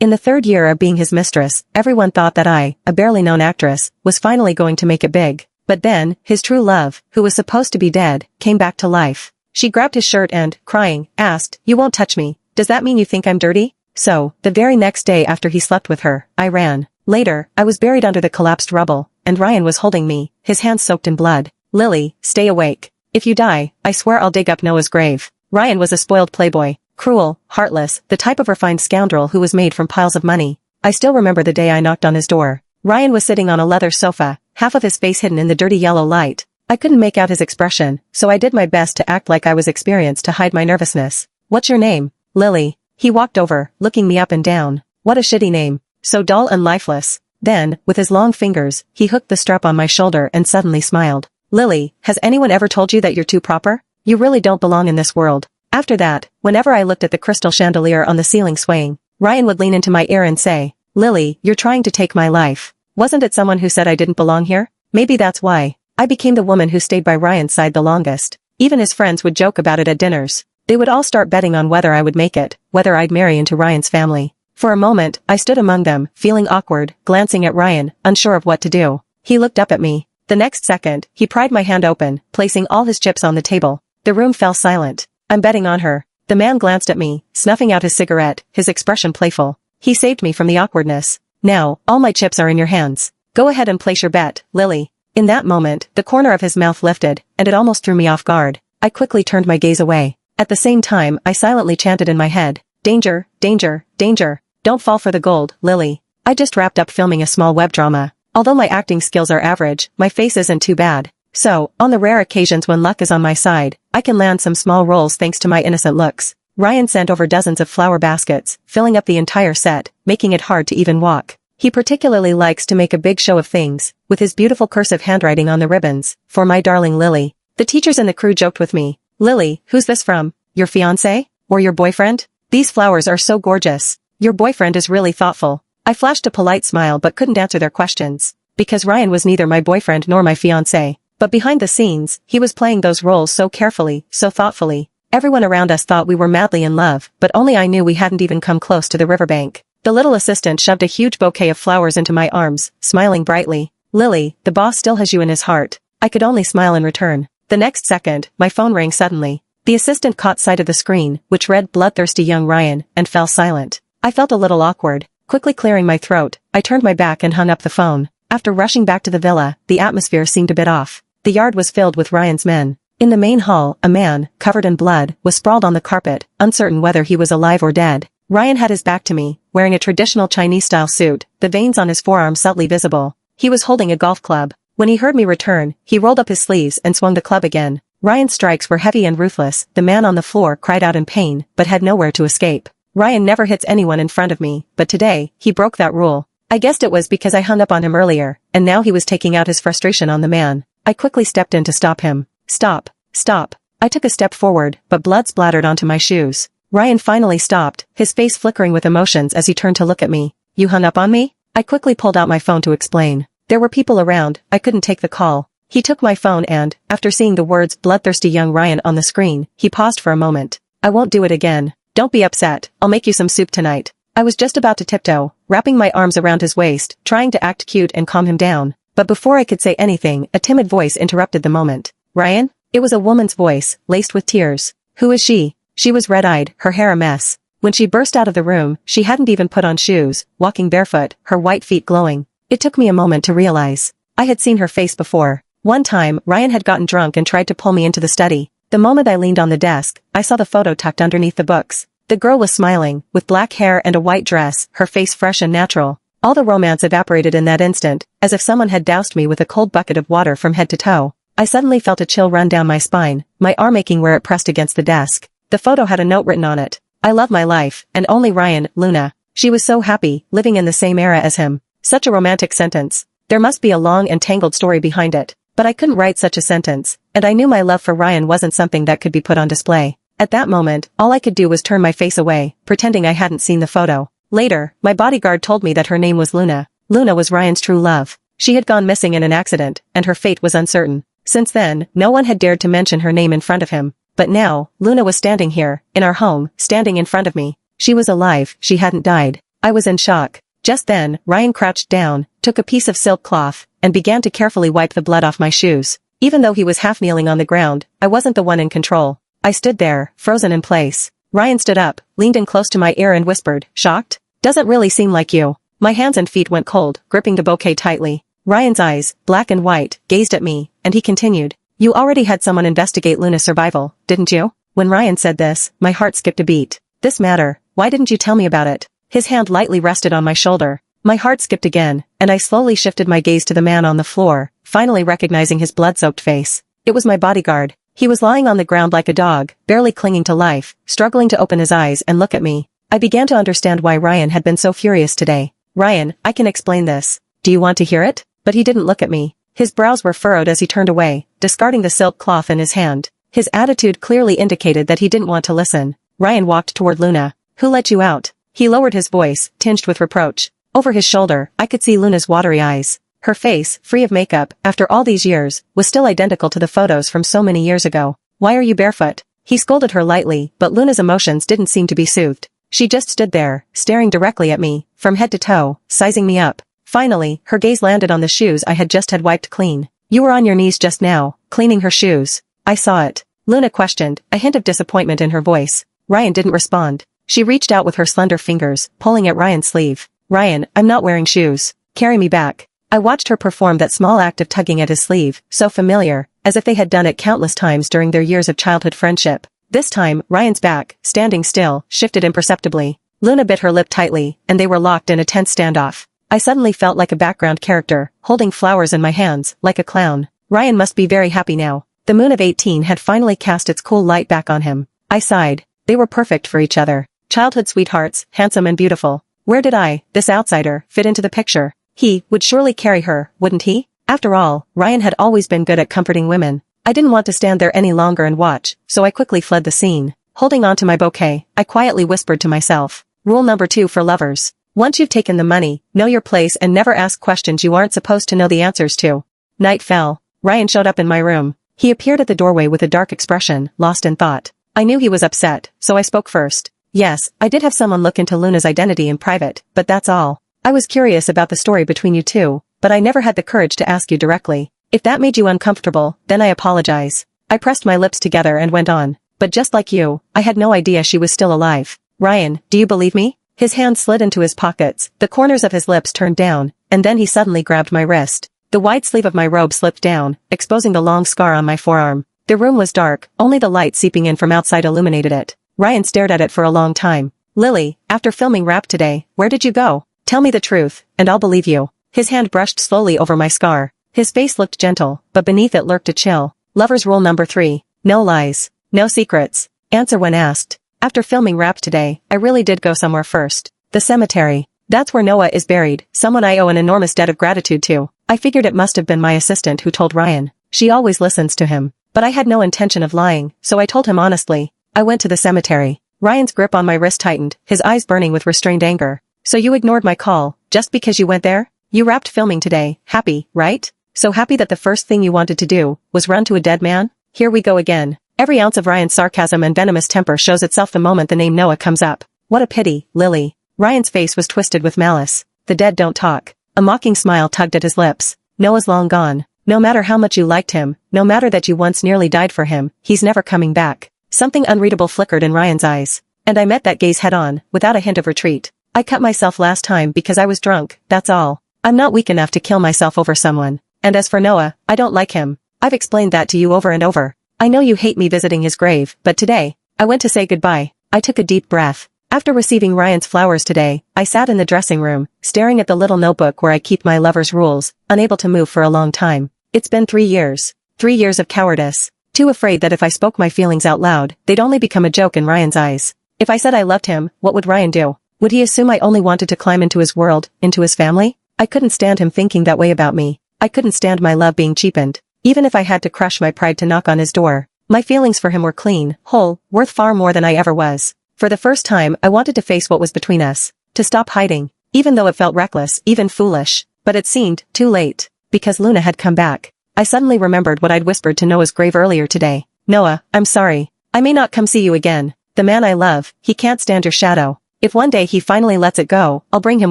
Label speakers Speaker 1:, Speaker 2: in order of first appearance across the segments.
Speaker 1: In the third year of being his mistress, everyone thought that I, a barely known actress, was finally going to make it big. But then, his true love, who was supposed to be dead, came back to life. She grabbed his shirt and, crying, asked, "You won't touch me. Does that mean you think I'm dirty?" So, the very next day after he slept with her, I ran. Later, I was buried under the collapsed rubble, and Ryan was holding me, his hands soaked in blood. "Lily, stay awake. If you die, I swear I'll dig up Noah's grave." Ryan was a spoiled playboy, cruel, heartless, the type of refined scoundrel who was made from piles of money. I still remember the day I knocked on his door. Ryan was sitting on a leather sofa, half of his face hidden in the dirty yellow light. I couldn't make out his expression, so I did my best to act like I was experienced to hide my nervousness. "What's your name?" "Lily." He walked over, looking me up and down. What a shitty name. So dull and lifeless. Then, with his long fingers, he hooked the strap on my shoulder and suddenly smiled. "Lily, has anyone ever told you that you're too proper? You really don't belong in this world." After that, whenever I looked at the crystal chandelier on the ceiling swaying, Ryan would lean into my ear and say, "Lily, you're trying to take my life. Wasn't it someone who said I didn't belong here?" Maybe that's why. I became the woman who stayed by Ryan's side the longest. Even his friends would joke about it at dinners. They would all start betting on whether I would make it, whether I'd marry into Ryan's family. For a moment, I stood among them, feeling awkward, glancing at Ryan, unsure of what to do. He looked up at me. The next second, he pried my hand open, placing all his chips on the table. The room fell silent. "I'm betting on her." The man glanced at me, snuffing out his cigarette, his expression playful. He saved me from the awkwardness. "Now, all my chips are in your hands. Go ahead and place your bet, Lily." In that moment, the corner of his mouth lifted, and it almost threw me off guard. I quickly turned my gaze away. At the same time, I silently chanted in my head, "Danger, danger, danger. Don't fall for the gold, Lily." I just wrapped up filming a small web drama. Although my acting skills are average, my face isn't too bad. So, on the rare occasions when luck is on my side, I can land some small roles thanks to my innocent looks. Ryan sent over dozens of flower baskets, filling up the entire set, making it hard to even walk. He particularly likes to make a big show of things, with his beautiful cursive handwriting on the ribbons, "For my darling Lily." The teachers and the crew joked with me. "Lily, who's this from? Your fiancé? Or your boyfriend? These flowers are so gorgeous. Your boyfriend is really thoughtful." I flashed a polite smile but couldn't answer their questions, because Ryan was neither my boyfriend nor my fiancé. But behind the scenes, he was playing those roles so carefully, so thoughtfully. Everyone around us thought we were madly in love, but only I knew we hadn't even come close to the riverbank. The little assistant shoved a huge bouquet of flowers into my arms, smiling brightly. "Lily, the boss still has you in his heart." I could only smile in return. The next second, my phone rang suddenly. The assistant caught sight of the screen, which read "Bloodthirsty Young Ryan," and fell silent. I felt a little awkward. Quickly clearing my throat, I turned my back and hung up the phone. After rushing back to the villa, the atmosphere seemed a bit off. The yard was filled with Ryan's men. In the main hall, a man, covered in blood, was sprawled on the carpet, uncertain whether he was alive or dead. Ryan had his back to me, wearing a traditional Chinese-style suit, the veins on his forearm subtly visible. He was holding a golf club. When he heard me return, he rolled up his sleeves and swung the club again. Ryan's strikes were heavy and ruthless. The man on the floor cried out in pain, but had nowhere to escape. Ryan never hits anyone in front of me, but today, he broke that rule. I guessed it was because I hung up on him earlier, and now he was taking out his frustration on the man. I quickly stepped in to stop him. "Stop. Stop." I took a step forward, but blood splattered onto my shoes. Ryan finally stopped, his face flickering with emotions as he turned to look at me. "You hung up on me?" I quickly pulled out my phone to explain. There were people around, I couldn't take the call. He took my phone and, after seeing the words "Bloodthirsty Young Ryan" on the screen, he paused for a moment. "I won't do it again. Don't be upset, I'll make you some soup tonight." I was just about to tiptoe, wrapping my arms around his waist, trying to act cute and calm him down. But before I could say anything, a timid voice interrupted the moment. "Ryan?" It was a woman's voice, laced with tears. "Who is she?" She was red-eyed, her hair a mess. When she burst out of the room, she hadn't even put on shoes, walking barefoot, her white feet glowing. It took me a moment to realize. I had seen her face before. One time, Ryan had gotten drunk and tried to pull me into the study. The moment I leaned on the desk, I saw the photo tucked underneath the books. The girl was smiling, with black hair and a white dress, her face fresh and natural. All the romance evaporated in that instant, as if someone had doused me with a cold bucket of water from head to toe. I suddenly felt a chill run down my spine, my arm aching where it pressed against the desk. The photo had a note written on it. "I love my life, and only Ryan, Luna." She was so happy, living in the same era as him. Such a romantic sentence. There must be a long and tangled story behind it. But I couldn't write such a sentence, and I knew my love for Ryan wasn't something that could be put on display. At that moment, all I could do was turn my face away, pretending I hadn't seen the photo. Later, my bodyguard told me that her name was Luna. Luna was Ryan's true love. She had gone missing in an accident, and her fate was uncertain. Since then, no one had dared to mention her name in front of him. But now, Luna was standing here, in our home, standing in front of me. She was alive, she hadn't died. I was in shock. Just then, Ryan crouched down, took a piece of silk cloth, and began to carefully wipe the blood off my shoes. Even though he was half kneeling on the ground, I wasn't the one in control. I stood there, frozen in place. Ryan stood up, leaned in close to my ear and whispered, "Shocked? Doesn't really seem like you." My hands and feet went cold, gripping the bouquet tightly. Ryan's eyes, black and white, gazed at me, and he continued, "You already had someone investigate Luna's survival, didn't you?" When Ryan said this, my heart skipped a beat. "This matter, why didn't you tell me about it?" His hand lightly rested on my shoulder. My heart skipped again, and I slowly shifted my gaze to the man on the floor, finally recognizing his blood-soaked face. It was my bodyguard. He was lying on the ground like a dog, barely clinging to life, struggling to open his eyes and look at me. I began to understand why Ryan had been so furious today. "Ryan, I can explain this. Do you want to hear it?" But he didn't look at me. His brows were furrowed as he turned away, discarding the silk cloth in his hand. His attitude clearly indicated that he didn't want to listen. Ryan walked toward Luna. "Who let you out?" He lowered his voice, tinged with reproach. Over his shoulder, I could see Luna's watery eyes. Her face, free of makeup, after all these years, was still identical to the photos from so many years ago. "Why are you barefoot?" He scolded her lightly, but Luna's emotions didn't seem to be soothed. She just stood there, staring directly at me, from head to toe, sizing me up. Finally, her gaze landed on the shoes I had just had wiped clean. "You were on your knees just now, cleaning her shoes." "I saw it." Luna questioned, a hint of disappointment in her voice. Ryan didn't respond. She reached out with her slender fingers, pulling at Ryan's sleeve. "Ryan, I'm not wearing shoes. Carry me back." I watched her perform that small act of tugging at his sleeve, so familiar, as if they had done it countless times during their years of childhood friendship. This time, Ryan's back, standing still, shifted imperceptibly. Luna bit her lip tightly, and they were locked in a tense standoff. I suddenly felt like a background character, holding flowers in my hands, like a clown. Ryan must be very happy now. The moon of 18 had finally cast its cool light back on him. I sighed. They were perfect for each other. Childhood sweethearts, handsome and beautiful. Where did I, this outsider, fit into the picture? He would surely carry her, wouldn't he? After all, Ryan had always been good at comforting women. I didn't want to stand there any longer and watch, so I quickly fled the scene. Holding on to my bouquet, I quietly whispered to myself. Rule number 2 for lovers. Once you've taken the money, know your place and never ask questions you aren't supposed to know the answers to. Night fell. Ryan showed up in my room. He appeared at the doorway with a dark expression, lost in thought. I knew he was upset, so I spoke first. "Yes, I did have someone look into Luna's identity in private, but that's all. I was curious about the story between you two, but I never had the courage to ask you directly. If that made you uncomfortable, then I apologize." I pressed my lips together and went on. "But just like you, I had no idea she was still alive. Ryan, do you believe me?" His hand slid into his pockets, the corners of his lips turned down, and then he suddenly grabbed my wrist. The wide sleeve of my robe slipped down, exposing the long scar on my forearm. The room was dark, only the light seeping in from outside illuminated it. Ryan stared at it for a long time. "Lily, after filming Wrap today, where did you go? Tell me the truth, and I'll believe you." His hand brushed slowly over my scar. His face looked gentle, but beneath it lurked a chill. Lover's rule number 3. No lies. No secrets. Answer when asked. After filming Wrap today, I really did go somewhere first. The cemetery. That's where Noah is buried, someone I owe an enormous debt of gratitude to. I figured it must have been my assistant who told Ryan. She always listens to him. But I had no intention of lying, so I told him honestly. I went to the cemetery. Ryan's grip on my wrist tightened, his eyes burning with restrained anger. "So you ignored my call, just because you went there? You wrapped filming today, happy, right? So happy that the first thing you wanted to do was run to a dead man? Here we go again." Every ounce of Ryan's sarcasm and venomous temper shows itself the moment the name Noah comes up. "What a pity, Lily." Ryan's face was twisted with malice. "The dead don't talk." A mocking smile tugged at his lips. "Noah's long gone. No matter how much you liked him, no matter that you once nearly died for him, he's never coming back." Something unreadable flickered in Ryan's eyes. And I met that gaze head-on, without a hint of retreat. "I cut myself last time because I was drunk, that's all. I'm not weak enough to kill myself over someone. And as for Noah, I don't like him. I've explained that to you over and over. I know you hate me visiting his grave, but today, I went to say goodbye." I took a deep breath. After receiving Ryan's flowers today, I sat in the dressing room, staring at the little notebook where I keep my lover's rules, unable to move for a long time. It's been 3 years. 3 years of cowardice. Too afraid that if I spoke my feelings out loud, they'd only become a joke in Ryan's eyes. If I said I loved him, what would Ryan do? Would he assume I only wanted to climb into his world, into his family? I couldn't stand him thinking that way about me. I couldn't stand my love being cheapened. Even if I had to crush my pride to knock on his door. My feelings for him were clean, whole, worth far more than I ever was. For the first time, I wanted to face what was between us. To stop hiding. Even though it felt reckless, even foolish. But it seemed too late. Because Luna had come back. I suddenly remembered what I'd whispered to Noah's grave earlier today. "Noah, I'm sorry. I may not come see you again. The man I love, he can't stand your shadow." If one day he finally lets it go, I'll bring him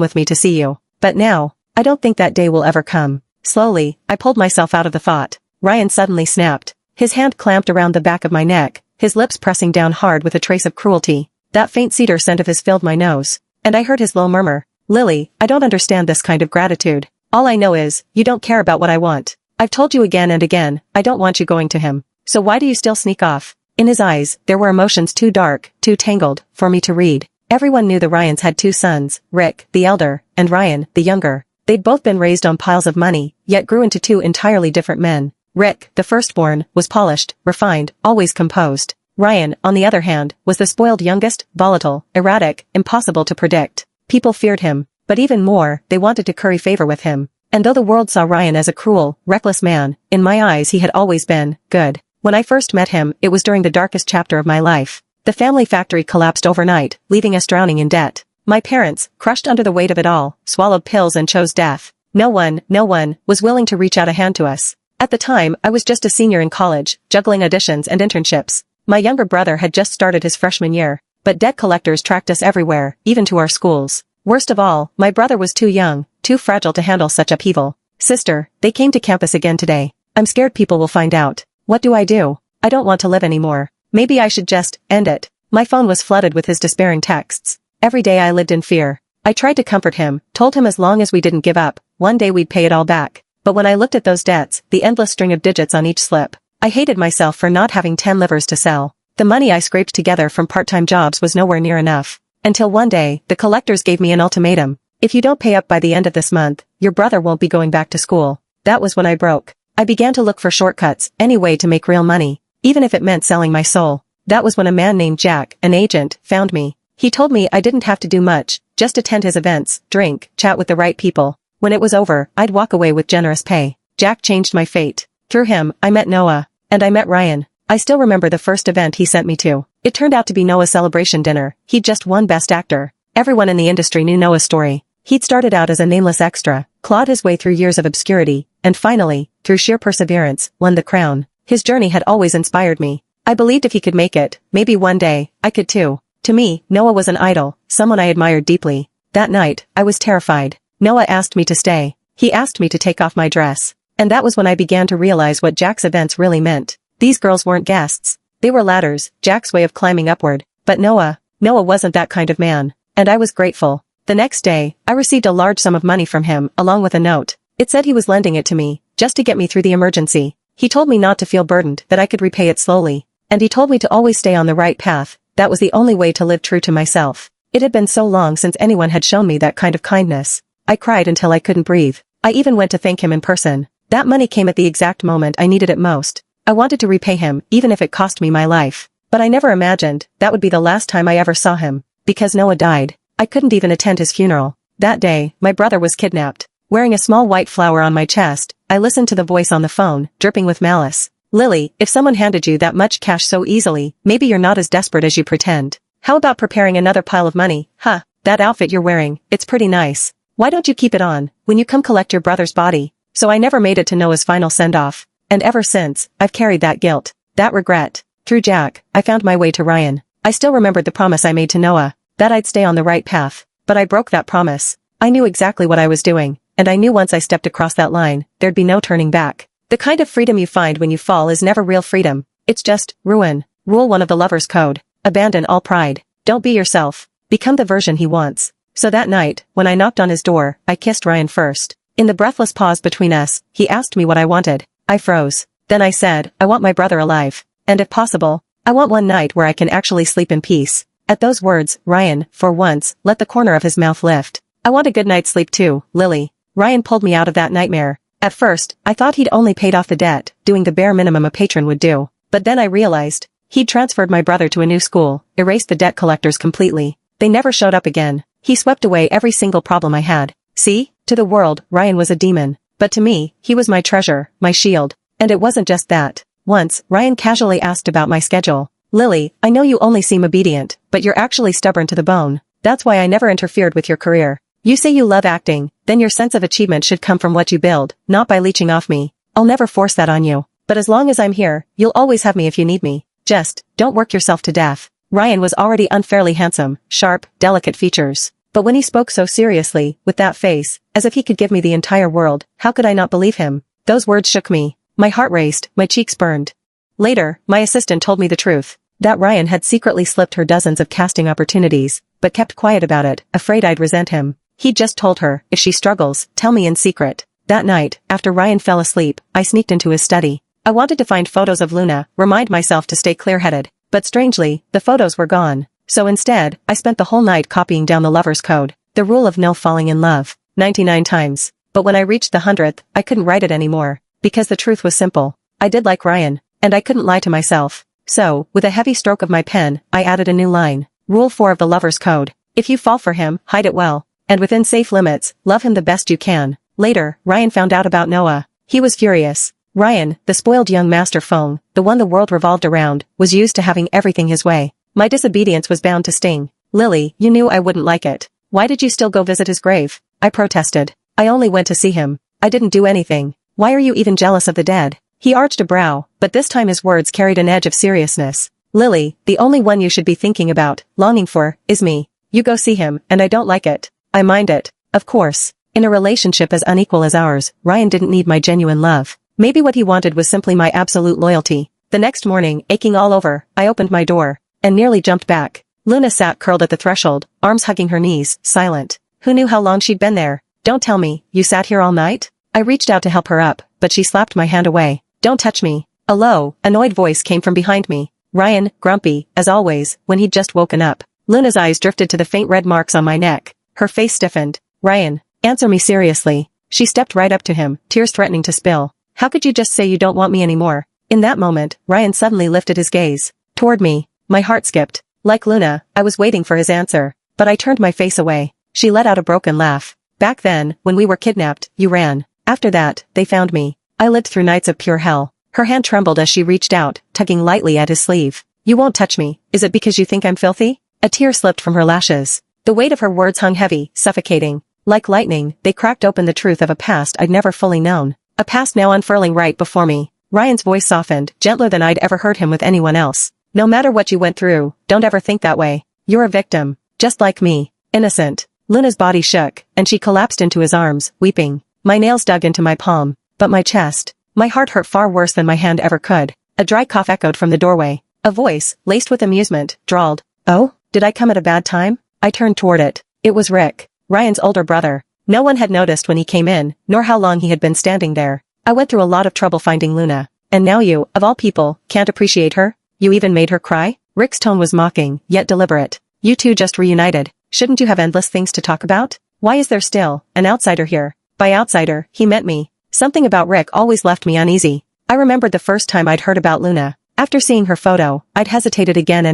Speaker 1: with me to see you. But now, I don't think that day will ever come. Slowly, I pulled myself out of the thought. Ryan suddenly snapped. His hand clamped around the back of my neck, his lips pressing down hard with a trace of cruelty. That faint cedar scent of his filled my nose. And I heard his low murmur. Lily, I don't understand this kind of gratitude. All I know is, you don't care about what I want. I've told you again and again, I don't want you going to him. So why do you still sneak off? In his eyes, there were emotions too dark, too tangled, for me to read. Everyone knew the Ryans had two sons, Rick, the elder, and Ryan, the younger. They'd both been raised on piles of money, yet grew into two entirely different men. Rick, the firstborn, was polished, refined, always composed. Ryan, on the other hand, was the spoiled youngest, volatile, erratic, impossible to predict. People feared him, but even more, they wanted to curry favor with him. And though the world saw Ryan as a cruel, reckless man, in my eyes he had always been good. When I first met him, it was during the darkest chapter of my life. The family factory collapsed overnight, leaving us drowning in debt. My parents, crushed under the weight of it all, swallowed pills and chose death. No one was willing to reach out a hand to us. At the time, I was just a senior in college, juggling auditions and internships. My younger brother had just started his freshman year, but debt collectors tracked us everywhere, even to our schools. Worst of all, my brother was too young, too fragile to handle such upheaval. Sister, they came to campus again today. I'm scared people will find out. What do? I don't want to live anymore. Maybe I should just end it. My phone was flooded with his despairing texts. Every day I lived in fear. I tried to comfort him, told him as long as we didn't give up, one day we'd pay it all back. But when I looked at those debts, the endless string of digits on each slip, I hated myself for not having 10 livers to sell. The money I scraped together from part-time jobs was nowhere near enough. Until one day, the collectors gave me an ultimatum. If you don't pay up by the end of this month, your brother won't be going back to school. That was when I broke. I began to look for shortcuts, any way to make real money, even if it meant selling my soul. That was when a man named Jack, an agent, found me. He told me I didn't have to do much, just attend his events, drink, chat with the right people. When it was over, I'd walk away with generous pay. Jack changed my fate. Through him, I met Noah. And I met Ryan. I still remember the first event he sent me to. It turned out to be Noah's celebration dinner. He'd just won Best Actor. Everyone in the industry knew Noah's story. He'd started out as a nameless extra, clawed his way through years of obscurity, and finally, through sheer perseverance, won the crown. His journey had always inspired me. I believed if he could make it, maybe one day, I could too. To me, Noah was an idol, someone I admired deeply. That night, I was terrified. Noah asked me to stay. He asked me to take off my dress. And that was when I began to realize what Jack's events really meant. These girls weren't guests. They were ladders, Jack's way of climbing upward. But Noah wasn't that kind of man. And I was grateful. The next day, I received a large sum of money from him, along with a note. It said he was lending it to me, just to get me through the emergency. He told me not to feel burdened, that I could repay it slowly. And he told me to always stay on the right path. That was the only way to live true to myself. It had been so long since anyone had shown me that kind of kindness. I cried until I couldn't breathe. I even went to thank him in person. That money came at the exact moment I needed it most. I wanted to repay him, even if it cost me my life. But I never imagined that would be the last time I ever saw him. Because Noah died, I couldn't even attend his funeral. That day, my brother was kidnapped. Wearing a small white flower on my chest, I listened to the voice on the phone, dripping with malice. Lily, if someone handed you that much cash so easily, maybe you're not as desperate as you pretend. How about preparing another pile of money? Huh, that outfit you're wearing, it's pretty nice. Why don't you keep it on, when you come collect your brother's body? So I never made it to Noah's final send-off. And ever since, I've carried that guilt, that regret. Through Jack, I found my way to Ryan. I still remembered the promise I made to Noah, that I'd stay on the right path. But I broke that promise. I knew exactly what I was doing, and I knew once I stepped across that line, there'd be no turning back. The kind of freedom you find when you fall is never real freedom. It's just ruin. Rule 1 of the lover's code. Abandon all pride. Don't be yourself. Become the version he wants. So that night, when I knocked on his door, I kissed Ryan first. In the breathless pause between us, he asked me what I wanted. I froze. Then I said, I want my brother alive. And if possible, I want one night where I can actually sleep in peace. At those words, Ryan, for once, let the corner of his mouth lift. I want a good night's sleep too, Lily. Ryan pulled me out of that nightmare. At first, I thought he'd only paid off the debt, doing the bare minimum a patron would do. But then I realized, he'd transferred my brother to a new school, erased the debt collectors completely. They never showed up again. He swept away every single problem I had. See? To the world, Ryan was a demon. But to me, he was my treasure, my shield. And it wasn't just that. Once, Ryan casually asked about my schedule. Lily, I know you only seem obedient, but you're actually stubborn to the bone. That's why I never interfered with your career. You say you love acting, then your sense of achievement should come from what you build, not by leeching off me. I'll never force that on you. But as long as I'm here, you'll always have me if you need me. Just, don't work yourself to death. Ryan was already unfairly handsome, sharp, delicate features. But when he spoke so seriously, with that face, as if he could give me the entire world, how could I not believe him? Those words shook me. My heart raced, my cheeks burned. Later, my assistant told me the truth. That Ryan had secretly slipped her dozens of casting opportunities, but kept quiet about it, afraid I'd resent him. He'd just told her, if she struggles, tell me in secret. That night, after Ryan fell asleep, I sneaked into his study. I wanted to find photos of Luna, remind myself to stay clear-headed. But strangely, the photos were gone. So instead, I spent the whole night copying down the lover's code, the rule of no falling in love, 99 times. But when I reached the 100th, I couldn't write it anymore. Because the truth was simple. I did like Ryan, and I couldn't lie to myself. So, with a heavy stroke of my pen, I added a new line. Rule 4 of the lover's code. If you fall for him, hide it well. And within safe limits, love him the best you can. Later, Ryan found out about Noah. He was furious. Ryan, the spoiled young master Feng, the one the world revolved around, was used to having everything his way. My disobedience was bound to sting. Lily, you knew I wouldn't like it. Why did you still go visit his grave? I protested. I only went to see him. I didn't do anything. Why are you even jealous of the dead? He arched a brow, but this time his words carried an edge of seriousness. Lily, the only one you should be thinking about, longing for, is me. You go see him, and I don't like it. I mind it. Of course. In a relationship as unequal as ours, Ryan didn't need my genuine love. Maybe what he wanted was simply my absolute loyalty. The next morning, aching all over, I opened my door, and nearly jumped back. Luna sat curled at the threshold, arms hugging her knees, silent. Who knew how long she'd been there? Don't tell me, you sat here all night? I reached out to help her up, but she slapped my hand away. Don't touch me. A low, annoyed voice came from behind me. Ryan, grumpy, as always, when he'd just woken up. Luna's eyes drifted to the faint red marks on my neck. Her face stiffened. Ryan, answer me seriously. She stepped right up to him, tears threatening to spill. How could you just say you don't want me anymore? In that moment, Ryan suddenly lifted his gaze toward me. My heart skipped. Like Luna, I was waiting for his answer, but I turned my face away. She let out a broken laugh. Back then, when we were kidnapped, you ran. After that, they found me. I lived through nights of pure hell. Her hand trembled as she reached out, tugging lightly at his sleeve. You won't touch me. Is it because you think I'm filthy? A tear slipped from her lashes. The weight of her words hung heavy, suffocating. Like lightning, they cracked open the truth of a past I'd never fully known. A past now unfurling right before me. Ryan's voice softened, gentler than I'd ever heard him with anyone else. No matter what you went through, don't ever think that way. You're a victim. Just like me. Innocent. Luna's body shook, and she collapsed into his arms, weeping. My nails dug into my palm, but my chest. My heart hurt far worse than my hand ever could. A dry cough echoed from the doorway. A voice, laced with amusement, drawled. Oh, did I come at a bad time? I turned toward it. It was Rick, Ryan's older brother. No one had noticed when he came in, nor how long he had been standing there. I went through a lot of trouble finding Luna. And now you, of all people, can't appreciate her? You even made her cry? Rick's tone was mocking, yet deliberate. You two just reunited. Shouldn't you have endless things to talk about? Why is there still an outsider here? By outsider, he meant me. Something about Rick always left me uneasy. I remembered the first time I'd heard about Luna. After seeing her photo, I'd hesitated again,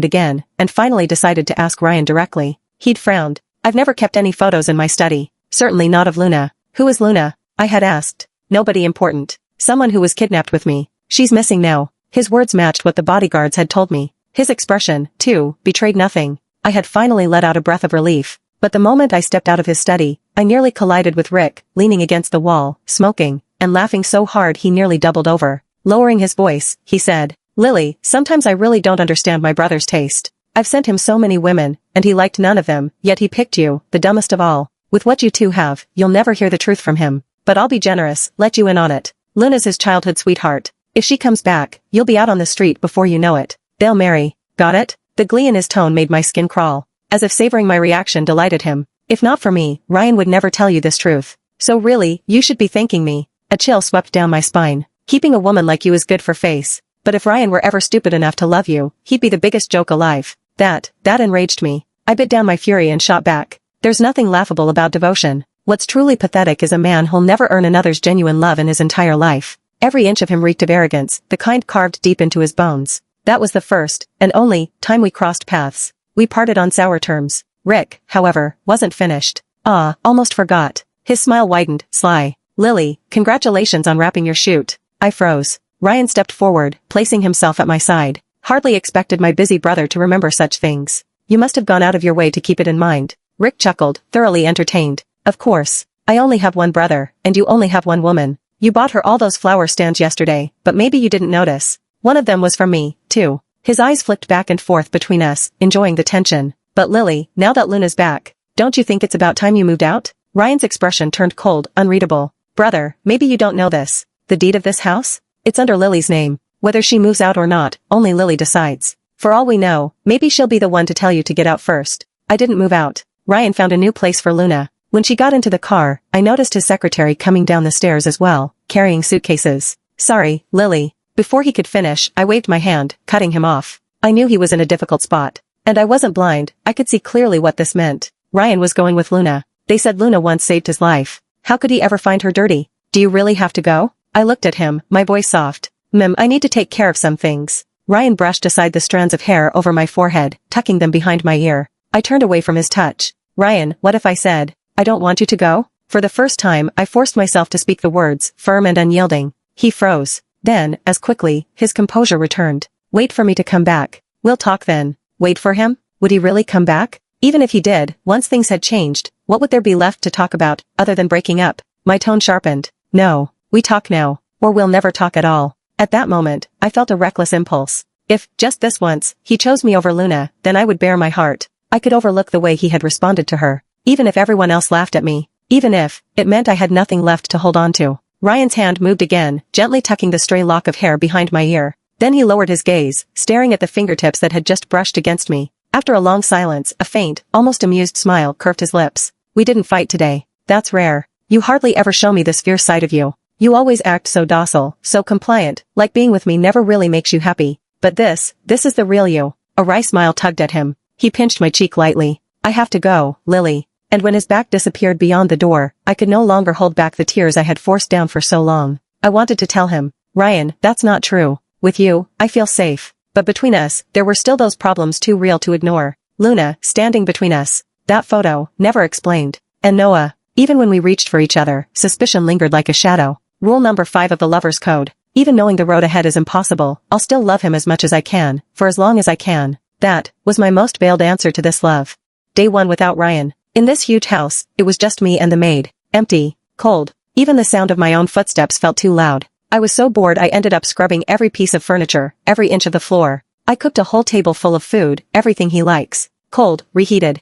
Speaker 1: and finally decided to ask Ryan directly. He'd frowned. I've never kept any photos in my study. Certainly not of Luna. Who is Luna? I had asked. Nobody important. Someone who was kidnapped with me. She's missing now. His words matched what the bodyguards had told me. His expression, too, betrayed nothing. I had finally let out a breath of relief. But the moment I stepped out of his study, I nearly collided with Rick, leaning against the wall, smoking, and laughing so hard he nearly doubled over. Lowering his voice, he said, Lily, sometimes I really don't understand my brother's taste. I've sent him so many women, and he liked none of them, yet he picked you, the dumbest of all. With what you two have, you'll never hear the truth from him. But I'll be generous, let you in on it. Luna's his childhood sweetheart. If she comes back, you'll be out on the street before you know it. They'll marry. Got it? The glee in his tone made my skin crawl. As if savoring my reaction delighted him. If not for me, Ryan would never tell you this truth. So really, you should be thanking me. A chill swept down my spine. Keeping a woman like you is good for face. But if Ryan were ever stupid enough to love you, he'd be the biggest joke alive. That enraged me. I bit down my fury and shot back. There's nothing laughable about devotion. What's truly pathetic is a man who'll never earn another's genuine love in his entire life. Every inch of him reeked of arrogance, the kind carved deep into his bones. That was the first, and only, time we crossed paths. We parted on sour terms. Rick, however, wasn't finished. Almost forgot. His smile widened, sly. Lily, congratulations on wrapping your shoot. I froze. Ryan stepped forward, placing himself at my side. Hardly expected my busy brother to remember such things. You must have gone out of your way to keep it in mind. Rick chuckled, thoroughly entertained. Of course. I only have one brother, and you only have one woman. You bought her all those flower stands yesterday, but maybe you didn't notice. One of them was from me, too. His eyes flicked back and forth between us, enjoying the tension. But Lily, now that Luna's back, don't you think it's about time you moved out? Ryan's expression turned cold, unreadable. Brother, maybe you don't know this. The deed of this house? It's under Lily's name. Whether she moves out or not, only Lily decides. For all we know, maybe she'll be the one to tell you to get out first. I didn't move out. Ryan found a new place for Luna. When she got into the car, I noticed his secretary coming down the stairs as well, carrying suitcases. Sorry, Lily. Before he could finish, I waved my hand, cutting him off. I knew he was in a difficult spot. And I wasn't blind, I could see clearly what this meant. Ryan was going with Luna. They said Luna once saved his life. How could he ever find her dirty? Do you really have to go? I looked at him, my voice soft. I need to take care of some things. Ryan brushed aside the strands of hair over my forehead, tucking them behind my ear. I turned away from his touch. Ryan, what if I said, I don't want you to go? For the first time, I forced myself to speak the words, firm and unyielding. He froze. Then, as quickly, his composure returned. Wait for me to come back. We'll talk then. Wait for him? Would he really come back? Even if he did, once things had changed, what would there be left to talk about, other than breaking up? My tone sharpened. No, we talk now, or we'll never talk at all. At that moment, I felt a reckless impulse. If, just this once, he chose me over Luna, then I would bare my heart. I could overlook the way he had responded to her. Even if everyone else laughed at me. Even if, it meant I had nothing left to hold on to. Ryan's hand moved again, gently tucking the stray lock of hair behind my ear. Then he lowered his gaze, staring at the fingertips that had just brushed against me. After a long silence, a faint, almost amused smile curved his lips. We didn't fight today. That's rare. You hardly ever show me this fierce side of you. You always act so docile, so compliant, like being with me never really makes you happy. But this is the real you. A wry smile tugged at him. He pinched my cheek lightly. I have to go, Lily. And when his back disappeared beyond the door, I could no longer hold back the tears I had forced down for so long. I wanted to tell him, Ryan, that's not true. With you, I feel safe. But between us, there were still those problems too real to ignore. Luna, standing between us. That photo, never explained. And Noah. Even when we reached for each other, suspicion lingered like a shadow. Rule number 5 of the lover's code. Even knowing the road ahead is impossible, I'll still love him as much as I can, for as long as I can. That was my most veiled answer to this love. Day 1 without Ryan. In this huge house, it was just me and the maid. Empty. Cold. Even the sound of my own footsteps felt too loud. I was so bored I ended up scrubbing every piece of furniture, every inch of the floor. I cooked a whole table full of food, everything he likes. Cold, reheated,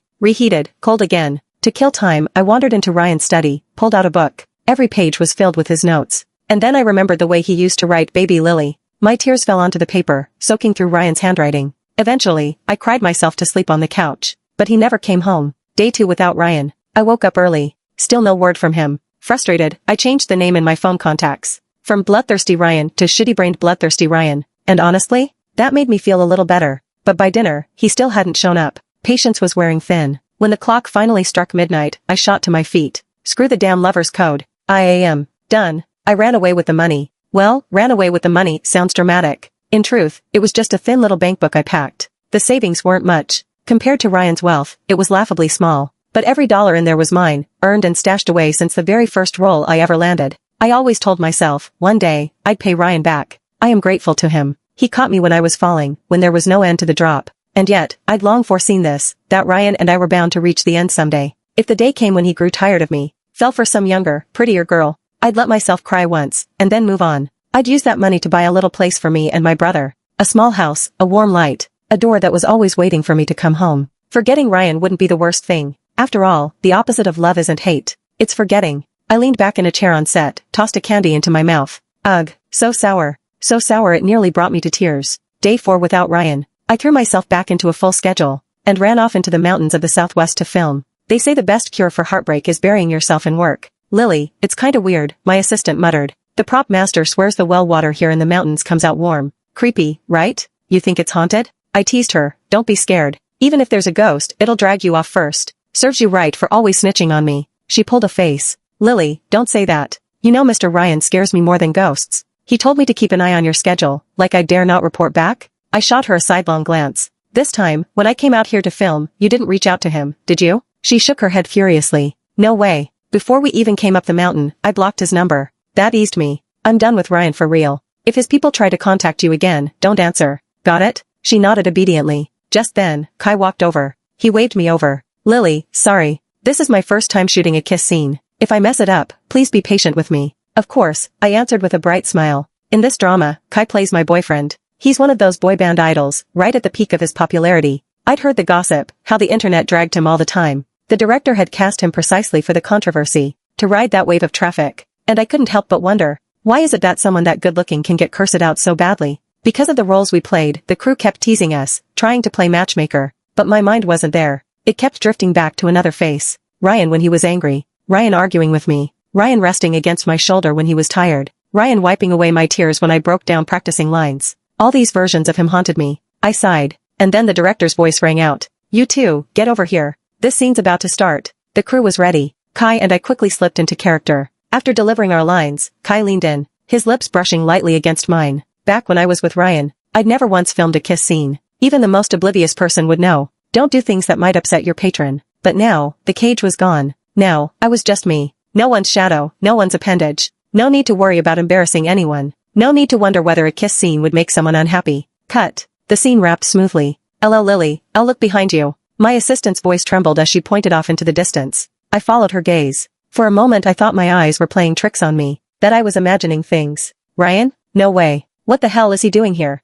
Speaker 1: cold again. To kill time, I wandered into Ryan's study, pulled out a book. Every page was filled with his notes. And then I remembered the way he used to write Baby Lily. My tears fell onto the paper, soaking through Ryan's handwriting. Eventually, I cried myself to sleep on the couch. But he never came home. Day 2 without Ryan. I woke up early. Still no word from him. Frustrated, I changed the name in my phone contacts. From Bloodthirsty Ryan to Shitty-Brained Bloodthirsty Ryan. And honestly, that made me feel a little better. But by dinner, he still hadn't shown up. Patience was wearing thin. When the clock finally struck midnight, I shot to my feet. Screw the damn lover's code. I am done. I ran away with the money. Well, ran away with the money sounds dramatic. In truth, it was just a thin little bankbook I packed. The savings weren't much. Compared to Ryan's wealth, it was laughably small. But every dollar in there was mine, earned and stashed away since the very first role I ever landed. I always told myself, one day, I'd pay Ryan back. I am grateful to him. He caught me when I was falling, when there was no end to the drop. And yet, I'd long foreseen this, that Ryan and I were bound to reach the end someday. If the day came when he grew tired of me, fell for some younger, prettier girl, I'd let myself cry once, and then move on. I'd use that money to buy a little place for me and my brother. A small house, a warm light, a door that was always waiting for me to come home. Forgetting Ryan wouldn't be the worst thing. After all, the opposite of love isn't hate. It's forgetting. I leaned back in a chair on set, tossed a candy into my mouth. Ugh, so sour. So sour it nearly brought me to tears. Day 4 without Ryan. I threw myself back into a full schedule, and ran off into the mountains of the Southwest to film. They say the best cure for heartbreak is burying yourself in work. Lily, it's kinda weird, my assistant muttered. The prop master swears the well water here in the mountains comes out warm. Creepy, right? You think it's haunted? I teased her, don't be scared. Even if there's a ghost, it'll drag you off first. Serves you right for always snitching on me. She pulled a face. Lily, don't say that. You know Mr. Ryan scares me more than ghosts. He told me to keep an eye on your schedule, like I dare not report back? I shot her a sidelong glance. This time, when I came out here to film, you didn't reach out to him, did you? She shook her head furiously. No way. Before we even came up the mountain, I blocked his number. That eased me. I'm done with Ryan for real. If his people try to contact you again, don't answer. Got it? She nodded obediently. Just then, Kai walked over. He waved me over. Lily, sorry. This is my first time shooting a kiss scene. If I mess it up, please be patient with me. Of course, I answered with a bright smile. In this drama, Kai plays my boyfriend. He's one of those boy band idols, right at the peak of his popularity. I'd heard the gossip, how the internet dragged him all the time. The director had cast him precisely for the controversy, to ride that wave of traffic. And I couldn't help but wonder, why is it that someone that good-looking can get cursed out so badly? Because of the roles we played, the crew kept teasing us, trying to play matchmaker. But my mind wasn't there. It kept drifting back to another face. Ryan when he was angry. Ryan arguing with me. Ryan resting against my shoulder when he was tired. Ryan wiping away my tears when I broke down practicing lines. All these versions of him haunted me. I sighed. And then the director's voice rang out. You two, get over here. This scene's about to start. The crew was ready. Kai and I quickly slipped into character. After delivering our lines, Kai leaned in, his lips brushing lightly against mine. Back when I was with Ryan, I'd never once filmed a kiss scene. Even the most oblivious person would know. Don't do things that might upset your patron. But now, the cage was gone. Now, I was just me. No one's shadow, no one's appendage. No need to worry about embarrassing anyone. No need to wonder whether a kiss scene would make someone unhappy. Cut. The scene wrapped smoothly. "Hello Lily, I'll look behind you." My assistant's voice trembled as she pointed off into the distance. I followed her gaze. For a moment I thought my eyes were playing tricks on me, that I was imagining things. Ryan? No way. What the hell is he doing here?